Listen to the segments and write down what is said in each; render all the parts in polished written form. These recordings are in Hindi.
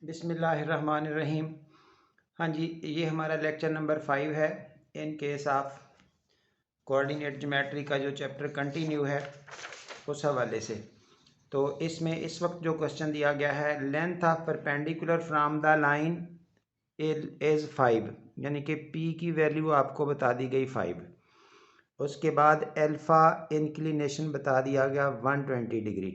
बिस्मिल्लाहिर्रहमानिर्रहीम। हाँ जी, ये हमारा लेक्चर नंबर 5 है in case of coordinate geometry का जो चैप्टर कंटिन्यू है उस हवाले से। तो इसमें इस वक्त जो क्वेश्चन दिया गया है, length of perpendicular from the line is 5, यानी कि पी की वैल्यू आपको बता दी गई 5। उसके बाद अल्फ़ा इंक्लिनेशन बता दिया गया 120 डिग्री।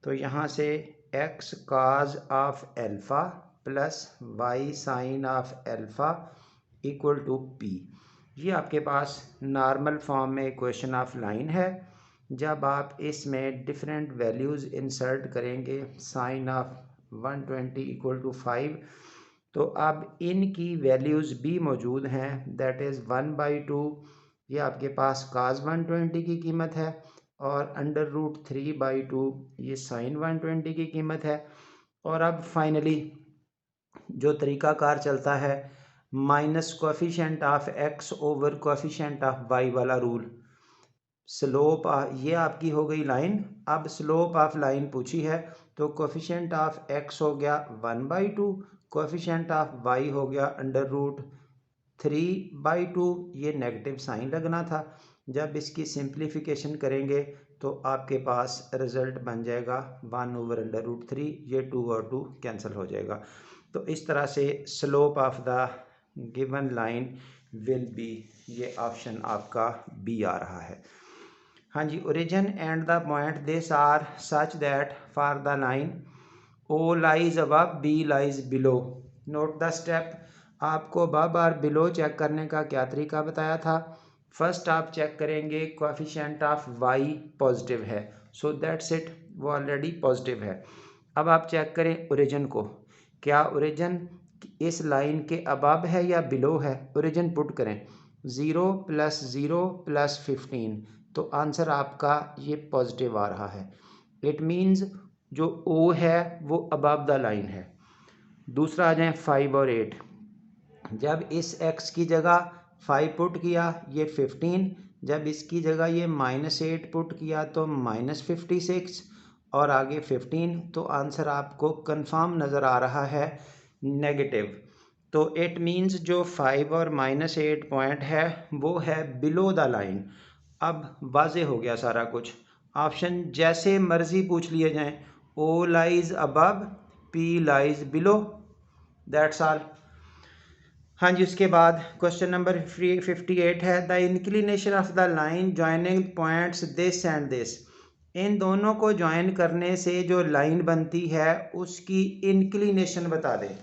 तो यहाँ से x cos of alpha plus y sine of alpha equal to p. ये आपके पास नॉर्मल फॉर्म में इक्वेशन ऑफ लाइन है। जब आप इसमें डिफरेंट वैल्यूज़ इंसर्ट करेंगे, साइन ऑफ 120 इक्वल टू 5, तो अब इनकी वैल्यूज़ भी मौजूद हैं, दैट इज़ 1/2। ये आपके पास काज 120 की कीमत है और √3/2 ये साइन 120 की कीमत है। और अब फाइनली जो तरीक़ाकार चलता है, minus coefficient of x over coefficient of y वाला रूल। स्लोप ये आपकी हो गई लाइन। अब स्लोप ऑफ लाइन पूछी है, तो कोएफिशिएंट ऑफ एक्स हो गया 1/2, कोएफिशिएंट ऑफ वाई हो गया √3/2। ये नेगेटिव साइन लगना था। जब इसकी सिंप्लीफिकेशन करेंगे तो आपके पास रिज़ल्ट बन जाएगा 1/√3। ये 2 और 2 कैंसिल हो जाएगा। तो इस तरह से slope of the given line will be, ये ऑप्शन आपका बी आ रहा है। हाँ जी, origin and the point this are such that for the line O lies above B lies below. Note the step. आपको अबव और बिलो चेक करने का क्या तरीका बताया था। फर्स्ट आप चेक करेंगे कोएफिशिएंट ऑफ वाई पॉजिटिव है, सो दैट्स इट, वो ऑलरेडी पॉजिटिव है। अब आप चेक करें ओरिजिन को, क्या ओरिजिन इस लाइन के अबव है या बिलो है। ओरिजिन पुट करें, 0 + 0 + 15, तो आंसर आपका ये पॉजिटिव आ रहा है। इट मीन्स जो ओ है वो अबव द लाइन है। दूसरा आ जाए 5 और 8। जब इस x की जगह 5 पुट किया ये 15, जब इसकी जगह ये -8 पुट किया तो -56 और आगे 15, तो आंसर आपको कंफर्म नज़र आ रहा है नेगेटिव। तो इट मीन्स जो 5 और -8 पॉइंट है वो है बिलो द लाइन। अब वाजे हो गया सारा कुछ। ऑप्शन जैसे मर्जी पूछ लिए जाएं, O lies above, P lies below, that's all. हाँ जी, उसके बाद क्वेश्चन नंबर 58 है, the inclination of the line joining points this and this. इन दोनों को ज्वाइन करने से जो लाइन बनती है उसकी इंक्लिनेशन बता दें।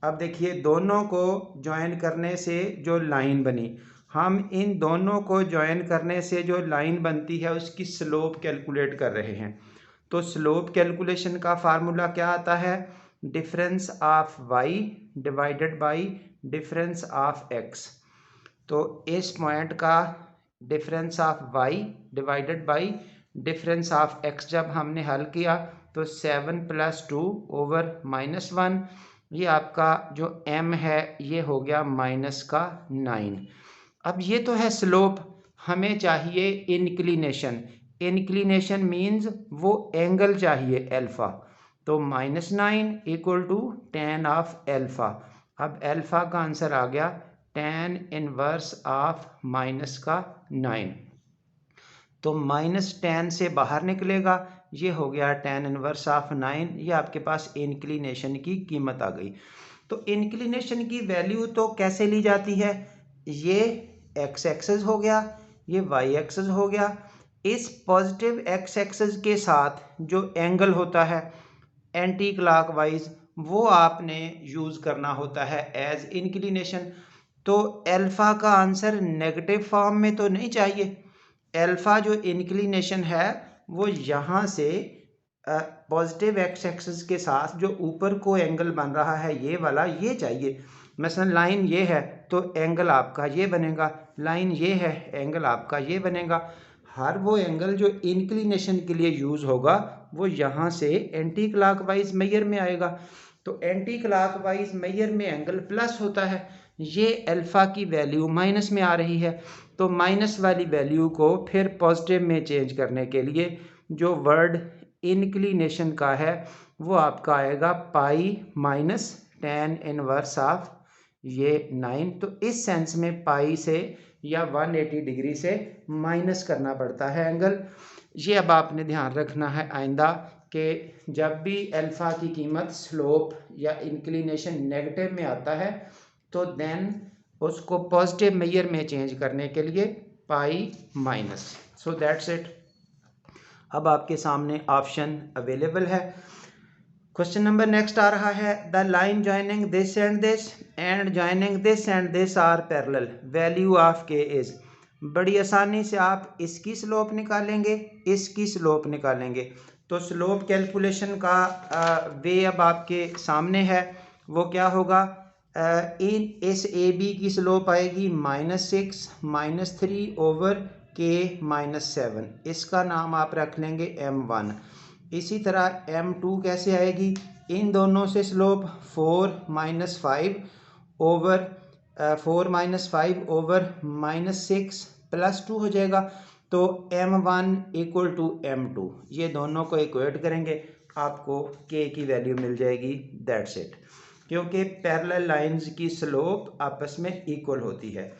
अब देखिए, दोनों को ज्वाइन करने से जो लाइन बनी, हम इन दोनों को ज्वाइन करने से जो लाइन बनती है उसकी स्लोप कैलकुलेट कर रहे हैं। तो स्लोप कैलकुलेशन का फार्मूला क्या आता है, difference of y divided by difference of x. तो इस पॉइंट का difference of y divided by difference of x जब हमने हल किया तो 7 + 2 ओवर -1, ये आपका जो m है ये हो गया -9। अब ये तो है स्लोप, हमें चाहिए इंक्लिनेशन। इंक्लिनेशन मीन्स वो एंगल चाहिए अल्फ़ा। तो -9 = tan ऑफ अल्फ़ा। अब अल्फ़ा का आंसर आ गया tan इनवर्स ऑफ -9। तो -tan से बाहर निकलेगा, ये हो गया tan इनवर्स ऑफ 9। ये आपके पास इंक्लिनेशन की कीमत आ गई। तो इंक्लिनेशन की वैल्यू तो कैसे ली जाती है, ये x एक्सिस हो गया, ये y एक्सिस हो गया। इस पॉजिटिव x एक्सिस के साथ जो एंगल होता है एंटी क्लॉकवाइज, वो आपने यूज़ करना होता है एज इंक्लिनेशन। तो अल्फ़ा का आंसर नेगेटिव फॉर्म में तो नहीं चाहिए। अल्फ़ा जो इंक्लिनेशन है वो यहाँ से पॉजिटिव एक्स एक्सिस के साथ जो ऊपर को एंगल बन रहा है ये वाला, ये चाहिए। मसलन लाइन ये है तो एंगल आपका ये बनेगा, लाइन ये है एंगल आपका ये बनेगा। हर वो एंगल जो इंक्लिनेशन के लिए यूज़ होगा वो यहाँ से एंटी क्लॉकवाइज मेजर में आएगा। तो एंटी क्लॉकवाइज मेजर में एंगल प्लस होता है, ये अल्फ़ा की वैल्यू माइनस में आ रही है। तो माइनस वाली वैल्यू को फिर पॉजिटिव में चेंज करने के लिए जो वर्ड इंक्लिनेशन का है वो आपका आएगा pi minus tan inverse of ये 9। तो इस सेंस में पाई से या 180 डिग्री से माइनस करना पड़ता है एंगल। ये अब आपने ध्यान रखना है आइंदा कि जब भी अल्फ़ा की कीमत स्लोप या इंक्लिनेशन नेगेटिव में आता है तो देन उसको पॉजिटिव मेजर में चेंज करने के लिए pi minus. So that's it. अब आपके सामने ऑप्शन अवेलेबल है। क्वेश्चन नंबर नेक्स्ट आ रहा है, the line joining this and joining this and this are parallel, value of k is. बड़ी आसानी से आप इसकी स्लोप निकालेंगे, इसकी स्लोप निकालेंगे। तो स्लोप कैलकुलेशन का वे अब आपके सामने है। वो क्या होगा, इस ए बी की स्लोप आएगी -6 -3 ओवर के -7। इसका नाम आप रख लेंगे m1। इसी तरह m2 कैसे आएगी, इन दोनों से स्लोप 4 - 5 ओवर -6 + 2 हो जाएगा। तो m1 = m2, ये दोनों को इक्वेट करेंगे, आपको k की वैल्यू मिल जाएगी। That's it. क्योंकि पैरेलल लाइंस की स्लोप आपस में इक्वल होती है।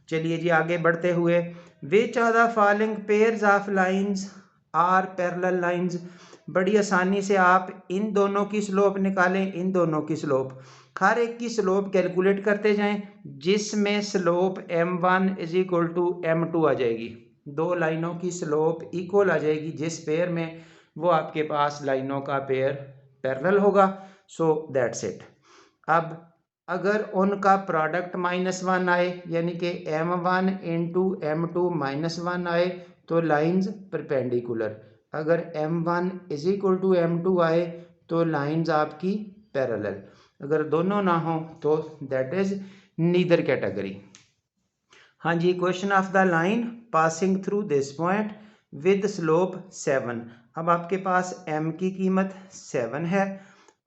चलिए जी आगे बढ़ते हुए, which are the following pairs of lines are parallel lines. बड़ी आसानी से आप इन दोनों की स्लोप निकालें, इन दोनों की स्लोप, हर एक की स्लोप कैलकुलेट करते जाएं, जिसमें स्लोप m1 = m2 आ जाएगी। दो लाइनों की स्लोप इक्वल आ जाएगी जिस पेयर में, वो आपके पास लाइनों का पेयर पैरेलल होगा। सो दैट्स इट। अब अगर उनका प्रोडक्ट -1 आए, यानी कि m1 × m2 -1 आए, तो लाइंस परपेंडिकुलर। अगर m1 = m2 आए तो लाइंस आपकी पैरेलल। अगर दोनों ना हो तो दैट इज नीदर कैटेगरी। हाँ जी, question of the line passing through this point with slope 7। अब आपके पास m की कीमत 7 है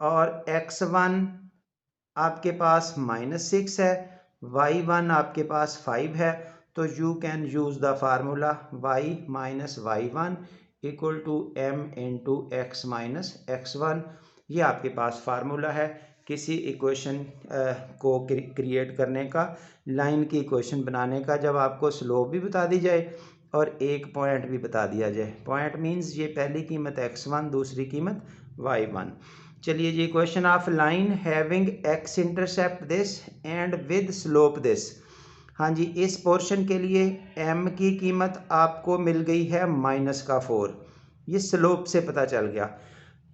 और x1 आपके पास -6 है, y1 आपके पास 5 है। तो you can use the formula y - y1 = m × x - x1। ये आपके पास फार्मूला है किसी इक्वेशन को क्रिएट करने का, लाइन की इक्वेशन बनाने का, जब आपको स्लोप भी बता दी जाए और एक पॉइंट भी बता दिया जाए। पॉइंट मींस ये पहली कीमत x1, दूसरी कीमत y1। चलिए जी, question of line having x intercept this and with slope this. हाँ जी, इस पोर्शन के लिए m की कीमत आपको मिल गई है -4। ये स्लोप से पता चल गया।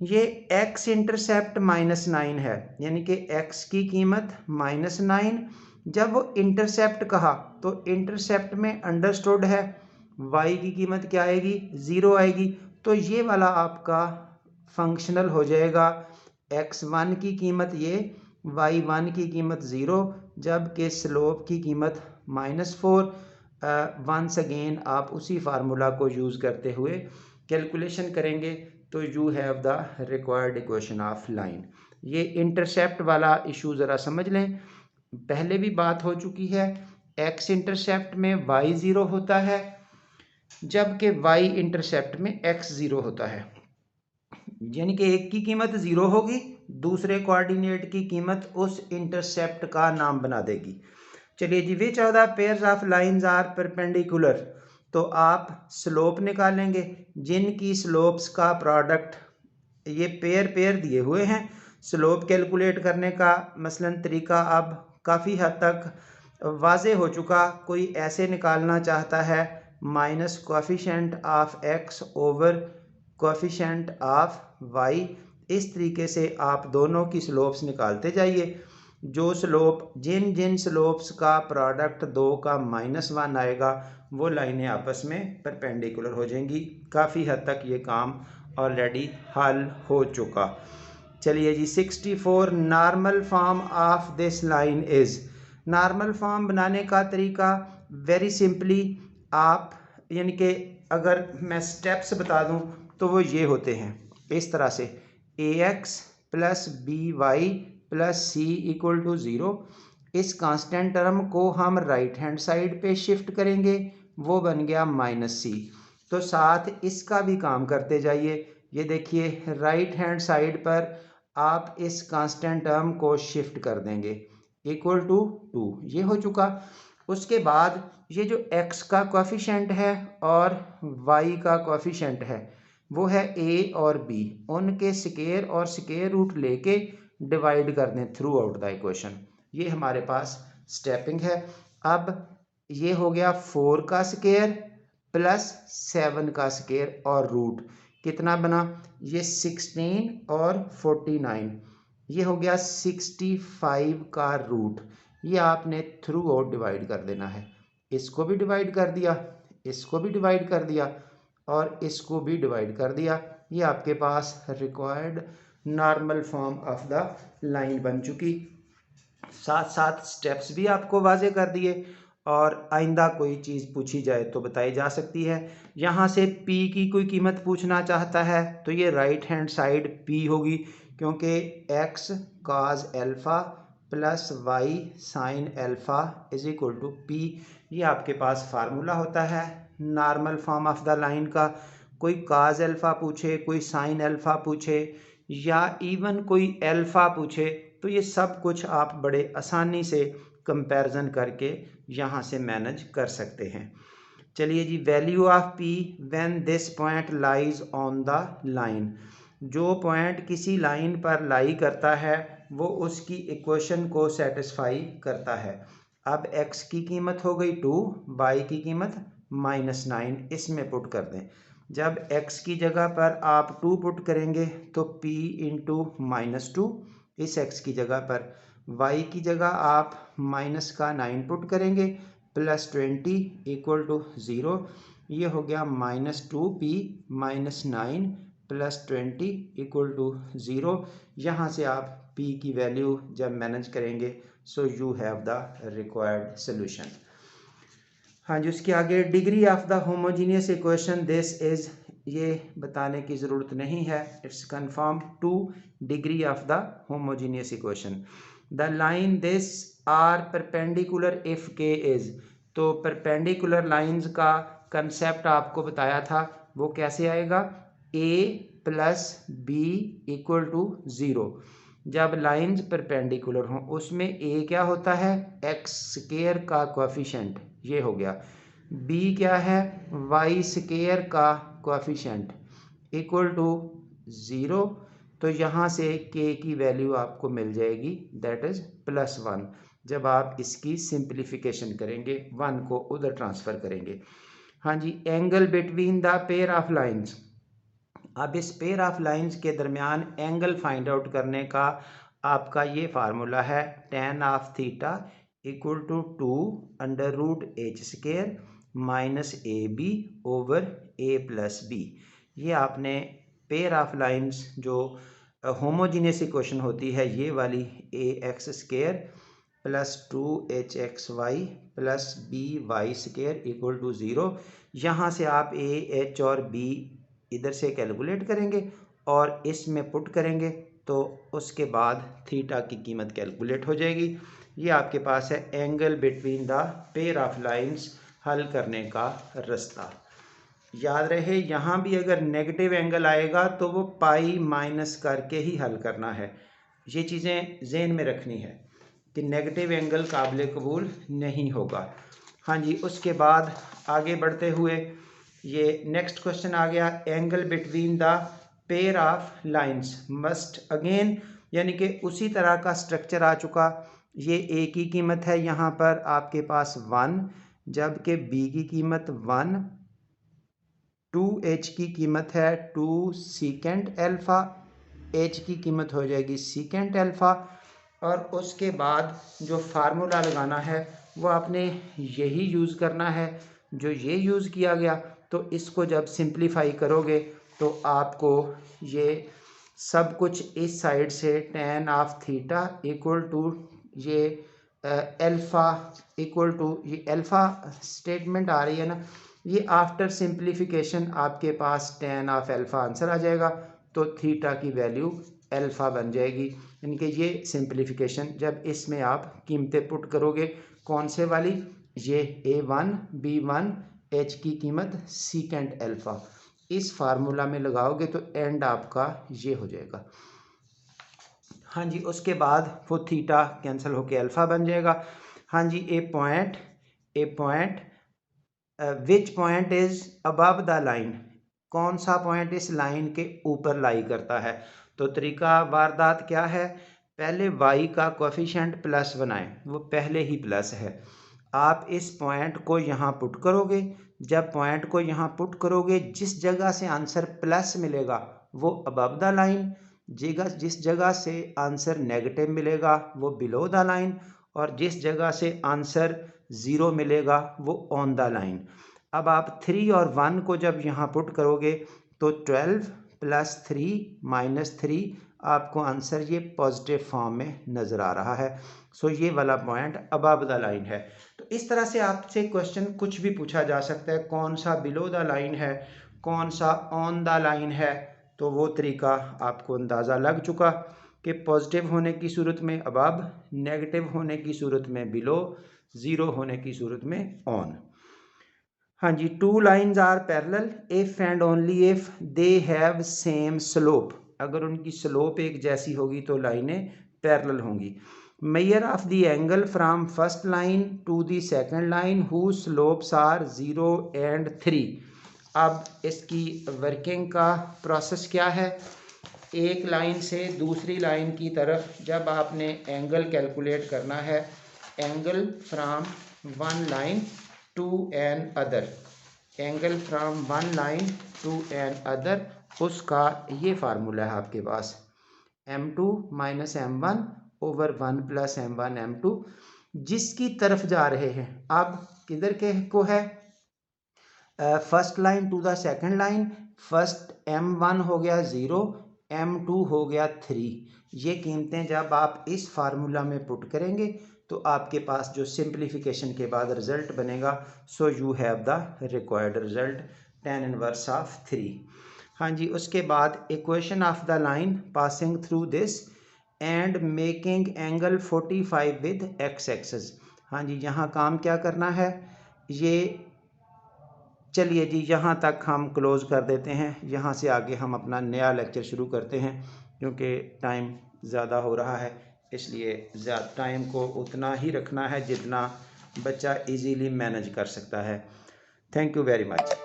ये x इंटरसेप्ट -9 है, यानी कि x की कीमत -9। जब वो इंटरसेप्ट कहा तो इंटरसेप्ट में अंडरस्टूड है y की कीमत क्या आएगी, 0 आएगी। तो ये वाला आपका फंक्शनल हो जाएगा, x1 की कीमत ये, y1 की कीमत 0, जबकि स्लोप की कीमत -4। वंस अगेन आप उसी फार्मूला को यूज़ करते हुए कैलकुलेशन करेंगे तो you have the required equation of line. ये इंटरसेप्ट वाला इशू ज़रा समझ लें, पहले भी बात हो चुकी है। x इंटरसेप्ट में y 0 होता है, जबकि y इंटरसेप्ट में x 0 होता है। यानी कि एक की कीमत 0 होगी, दूसरे कोऑर्डिनेट की कीमत उस इंटरसेप्ट का नाम बना देगी। चलिए जी, which of the pairs of lines are perpendicular. तो आप स्लोप निकालेंगे, जिनकी स्लोप्स का प्रोडक्ट, ये पेयर दिए हुए हैं। स्लोप कैलकुलेट करने का मसलन तरीका अब काफ़ी हद तक वाज़े हो चुका। कोई ऐसे निकालना चाहता है minus coefficient of x over coefficient of y, इस तरीके से आप दोनों की स्लोप्स निकालते जाइए। जो स्लोप, जिन स्लोप्स का प्रोडक्ट 2 का -1 आएगा, वो लाइनें आपस में परपेंडिकुलर हो जाएंगी। काफ़ी हद तक ये काम ऑलरेडी हल हो चुका। चलिए जी, 64 normal form of this line is. Normal form बनाने का तरीका वेरी सिंपली, आप यानी कि अगर मैं स्टेप्स बता दूं तो वो ये होते हैं इस तरह से, ax + by + c = 0। इस कांस्टेंट टर्म को हम राइट हैंड साइड पे शिफ्ट करेंगे, वो बन गया -c। तो साथ इसका भी काम करते जाइए, ये देखिए राइट हैंड साइड पर आप इस कांस्टेंट टर्म को शिफ्ट कर देंगे इक्वल टू 2, ये हो चुका। उसके बाद ये जो x का कोएफिशिएंट है और y का कोएफिशिएंट है वो है a और b, उनके स्क्वायर और स्क्वायर रूट लेके डिवाइड कर दें थ्रू आउट द इक्वेशन। ये हमारे पास स्टेपिंग है। अब ये हो गया 4 का स्क्वायर प्लस 7 का स्क्वायर और रूट कितना बना, ये 16 और 49, ये हो गया 65 का रूट। ये आपने थ्रू आउट डिवाइड कर देना है। इसको भी डिवाइड कर दिया, इसको भी डिवाइड कर दिया और इसको भी डिवाइड कर दिया। ये आपके पास required normal form of the line बन चुकी। साथ साथ स्टेप्स भी आपको वाजे कर दिए और आइंदा कोई चीज़ पूछी जाए तो बताई जा सकती है। यहाँ से p की कोई कीमत पूछना चाहता है तो ये राइट हैंड साइड p होगी, क्योंकि x cos alpha plus y sin alpha is equal to p। ये आपके पास फार्मूला होता है normal form of the line का। कोई cos अल्फ़ा पूछे, कोई sin अल्फ़ा पूछे या इवन कोई अल्फ़ा पूछे तो ये सब कुछ आप बड़े आसानी से कंपैरिजन करके यहाँ से मैनेज कर सकते हैं। चलिए जी, value of p when this point lies on the line. जो पॉइंट किसी लाइन पर लाई करता है वो उसकी इक्वेशन को सेटिस्फाई करता है। अब x की कीमत हो गई 2, y की कीमत -9, इसमें पुट कर दें। जब x की जगह पर आप 2 पुट करेंगे तो p इंटू -2 इस x की जगह पर, y की जगह आप -9 पुट करेंगे प्लस 20 इक्वल टू 0। ये हो गया -2p -9 प्लस 20 इक्वल टू 0। यहाँ से आप p की वैल्यू जब मैनेज करेंगे so you have the required solution. हाँ जी, उसके आगे degree of the homogeneous equation this is, ये बताने की ज़रूरत नहीं है, it's confirm 2 degree of the homogeneous equation. The line this are perpendicular if k is. तो परपेंडिकुलर लाइंस का कंसेप्ट आपको बताया था, वो कैसे आएगा, a plus b equal to 0। जब लाइंस परपेंडिकुलर हों उसमें a क्या होता है, एक्स स्क्वायर का कोएफिशिएंट, ये हो गया। b क्या है, वाई स्क्वायर का कोएफिशिएंट इक्वल टू 0। तो यहाँ से k की वैल्यू आपको मिल जाएगी दैट इज +1। जब आप इसकी सिंप्लीफिकेशन करेंगे 1 को उधर ट्रांसफ़र करेंगे। हाँ जी, angle between the pair of lines. अब इस पेयर ऑफ लाइंस के दरमियान एंगल फाइंड आउट करने का आपका ये फार्मूला है tan of theta equal to 2√h² minus AB over a plus b. ये आपने पेयर ऑफ लाइंस जो होमोजीनियस इक्वेशन होती है ये वाली ax² plus 2hxy plus by² equal to 0। यहाँ से आप a h और b इधर से कैलकुलेट करेंगे और इसमें पुट करेंगे तो उसके बाद थीटा की कीमत कैलकुलेट हो जाएगी। ये आपके पास है angle between the pair of lines हल करने का रास्ता। याद रहे यहाँ भी अगर नेगेटिव एंगल आएगा तो वो पाई माइनस करके ही हल करना है। ये चीज़ें जहन में रखनी है कि नेगेटिव एंगल काबिल कबूल नहीं होगा। हाँ जी, उसके बाद आगे बढ़ते हुए ये नेक्स्ट क्वेश्चन आ गया, angle between the pair of lines must again, यानी कि उसी तरह का स्ट्रक्चर आ चुका। ये a की कीमत है यहाँ पर आपके पास 1, जबकि b की कीमत 1, 2h की कीमत है 2 सीकेंट अल्फ़ा, h की कीमत हो जाएगी सीकेंट अल्फ़ा। और उसके बाद जो फार्मूला लगाना है वो आपने यही यूज़ करना है जो ये यूज़ किया गया। तो इसको जब सिंप्लीफाई करोगे तो आपको ये सब कुछ इस साइड से tan of theta equal to ये अल्फ़ा इक्वल टू ये अल्फ़ा स्टेटमेंट आ रही है ना, ये आफ्टर सिंप्लीफिकेशन आपके पास tan ऑफ अल्फ़ा आंसर आ जाएगा। तो थीटा की वैल्यू अल्फ़ा बन जाएगी। यानी कि ये सिंप्लीफिकेशन जब इसमें आप कीमतें पुट करोगे, कौन से वाली, ये a1 b1 h की कीमत सीकेंट अल्फ़ा, इस फार्मूला में लगाओगे तो एंड आपका ये हो जाएगा। हाँ जी, उसके बाद वो थीटा कैंसिल होके अल्फ़ा बन जाएगा। हाँ जी, A point which point is above the line, कौन सा पॉइंट इस लाइन के ऊपर लाई करता है। तो तरीका वारदात क्या है, पहले y का कोफिशिएंट प्लस बनाएं, वो पहले ही प्लस है। आप इस पॉइंट को यहाँ पुट करोगे, जब पॉइंट को यहाँ पुट करोगे जिस जगह से आंसर प्लस मिलेगा वो अबव द लाइन, जिस जगह से आंसर नेगेटिव मिलेगा वो बिलो द लाइन, और जिस जगह से आंसर ज़ीरो मिलेगा वो ऑन द लाइन। अब आप 3 और 1 को जब यहाँ पुट करोगे तो 12 + 3 - 3 आपको आंसर ये पॉजिटिव फॉर्म में नज़र आ रहा है। सो ये वाला पॉइंट अबव द लाइन है। तो इस तरह से आपसे क्वेश्चन कुछ भी पूछा जा सकता है, कौन सा बिलो द लाइन है, कौन सा ऑन द लाइन है। तो वो तरीका आपको अंदाज़ा लग चुका कि पॉजिटिव होने की सूरत में अबव, नेगेटिव होने की सूरत में बिलो, ज़ीरो होने की सूरत में ऑन। हाँ जी, 2 lines are parallel if and only if they have same slope, अगर उनकी स्लोप एक जैसी होगी तो लाइनें पैरेलल होंगी। Measure of the angle from first line to the second line who slopes are 0 and 3। अब इसकी वर्किंग का प्रोसेस क्या है, एक लाइन से दूसरी लाइन की तरफ जब आपने एंगल कैलकुलेट करना है, angle from one line to another, angle from one line to another, उसका ये फार्मूला है आपके पास, m2 - m1 / 1 + m1 m2, जिसकी तरफ जा रहे हैं। अब किधर के को है, first line to the second line, first m1 हो गया 0, m2 हो गया 3। ये कीमतें जब आप इस फार्मूला में पुट करेंगे तो आपके पास जो सिंप्लीफिकेशन के बाद रिजल्ट बनेगा, सो you have the required result tan 1/3। हाँ जी, उसके बाद equation of the line passing through this and making angle 45 with x axis. हाँ जी, यहाँ काम क्या करना है, ये चलिए जी यहाँ तक हम क्लोज़ कर देते हैं। यहाँ से आगे हम अपना नया लेक्चर शुरू करते हैं, क्योंकि टाइम ज़्यादा हो रहा है, इसलिए टाइम को उतना ही रखना है जितना बच्चा इजीली मैनेज कर सकता है। Thank you very much.